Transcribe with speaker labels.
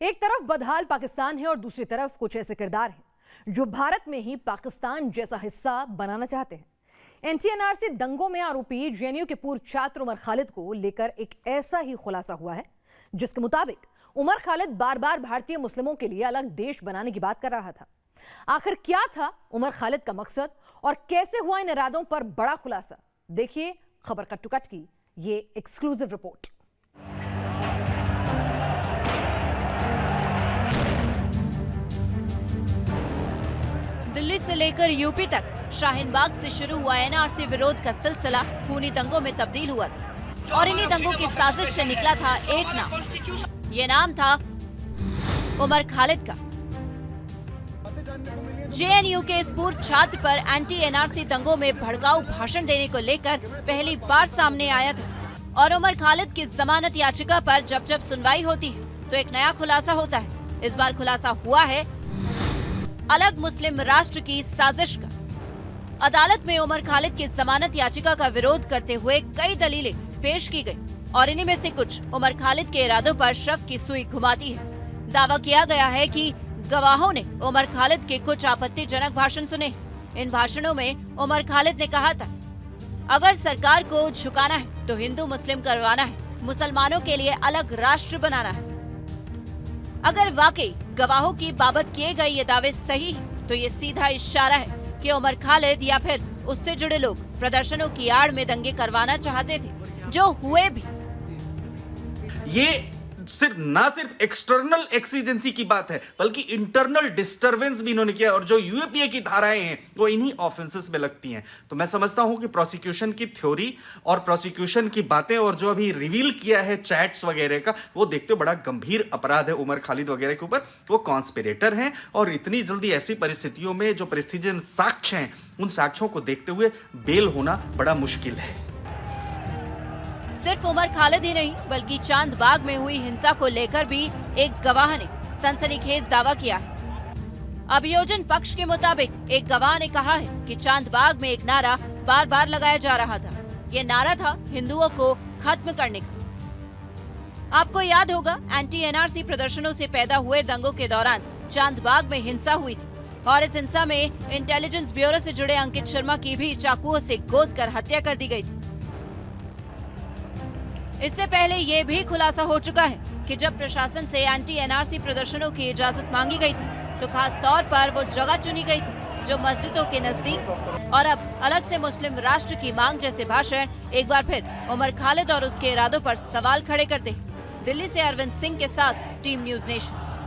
Speaker 1: एक तरफ बदहाल पाकिस्तान है और दूसरी तरफ कुछ ऐसे किरदार हैं जो भारत में ही पाकिस्तान जैसा हिस्सा बनाना चाहते हैं। एनटीएनआरसी दंगों में आरोपी जेएनयू के पूर्व छात्र उमर खालिद को लेकर एक ऐसा ही खुलासा हुआ है जिसके मुताबिक उमर खालिद बार बार भारतीय मुस्लिमों के लिए अलग देश बनाने की बात कर रहा था। आखिर क्या था उमर खालिद का मकसद और कैसे हुआ इन इरादों पर बड़ा खुलासा? देखिए खबर कट टू कट की ये एक्सक्लूसिव रिपोर्ट।
Speaker 2: दिल्ली से लेकर यूपी तक शाहीन बाग से शुरू हुआ एनआरसी विरोध का सिलसिला खूनी दंगों में तब्दील हुआ था और इन्हीं दंगों की साजिश से निकला था एक नाम। ये नाम था उमर खालिद का। जेएनयू के इस पूर्व छात्र पर एंटी एनआरसी दंगों में भड़काऊ भाषण देने को लेकर पहली बार सामने आया था और उमर खालिद की जमानत याचिका पर जब जब सुनवाई होती है तो एक नया खुलासा होता है। इस बार खुलासा हुआ है अलग मुस्लिम राष्ट्र की साजिश का। अदालत में उमर खालिद की जमानत याचिका का विरोध करते हुए कई दलीलें पेश की गई और इन्हीं में से कुछ उमर खालिद के इरादों पर शक की सुई घुमाती है। दावा किया गया है कि गवाहों ने उमर खालिद के कुछ आपत्तिजनक भाषण सुने। इन भाषणों में उमर खालिद ने कहा था, अगर सरकार को झुकाना है तो हिंदू मुस्लिम करवाना है, मुसलमानों के लिए अलग राष्ट्र बनाना है। अगर वाकई गवाहों की बाबत किए गए ये दावे सही है तो ये सीधा इशारा है कि उमर खालिद या फिर उससे जुड़े लोग प्रदर्शनों की आड़ में दंगे करवाना चाहते थे, जो हुए भी।
Speaker 3: ये ना सिर्फ एक्सटर्नल एक्सीजेंसी की बात है बल्कि इंटरनल डिस्टरबेंस भी इन्होंने किया और जो यूएपीए की धाराएं हैं वो इन्हीं ऑफेंसेस में लगती हैं। तो मैं समझता हूं कि प्रोसिक्यूशन की थ्योरी और प्रोसिक्यूशन की बातें और जो अभी रिवील किया है चैट्स वगैरह का, वो देखते बड़ा गंभीर अपराध है उमर खालिद वगैरह के ऊपर। वो कॉन्स्पिरेटर हैं और इतनी जल्दी ऐसी परिस्थितियों में जो परिस्थितिजन्य साक्ष्य हैं उन साक्ष्यों को देखते हुए बेल होना बड़ा मुश्किल है।
Speaker 2: सिर्फ उमर खालिद ही नहीं बल्कि चांद बाग में हुई हिंसा को लेकर भी एक गवाह ने सनसनीखेज दावा किया है। अभियोजन पक्ष के मुताबिक एक गवाह ने कहा है कि चांद बाग में एक नारा बार बार लगाया जा रहा था। ये नारा था हिंदुओं को खत्म करने का। आपको याद होगा एंटी एनआरसी प्रदर्शनों से पैदा हुए दंगों के दौरान चांद बाग में हिंसा हुई थी और इस हिंसा में इंटेलिजेंस ब्यूरो से जुड़े अंकित शर्मा की भी चाकुओं से गोद कर हत्या कर दी गई थी। इससे पहले ये भी खुलासा हो चुका है कि जब प्रशासन से एंटी एनआरसी प्रदर्शनों की इजाजत मांगी गई थी तो खास तौर पर वो जगह चुनी गई थी जो मस्जिदों के नजदीक। और अब अलग से मुस्लिम राष्ट्र की मांग जैसे भाषण एक बार फिर उमर खालिद और उसके इरादों पर सवाल खड़े करते हैं। दिल्ली से अरविंद सिंह के साथ टीम न्यूज़ नेशन।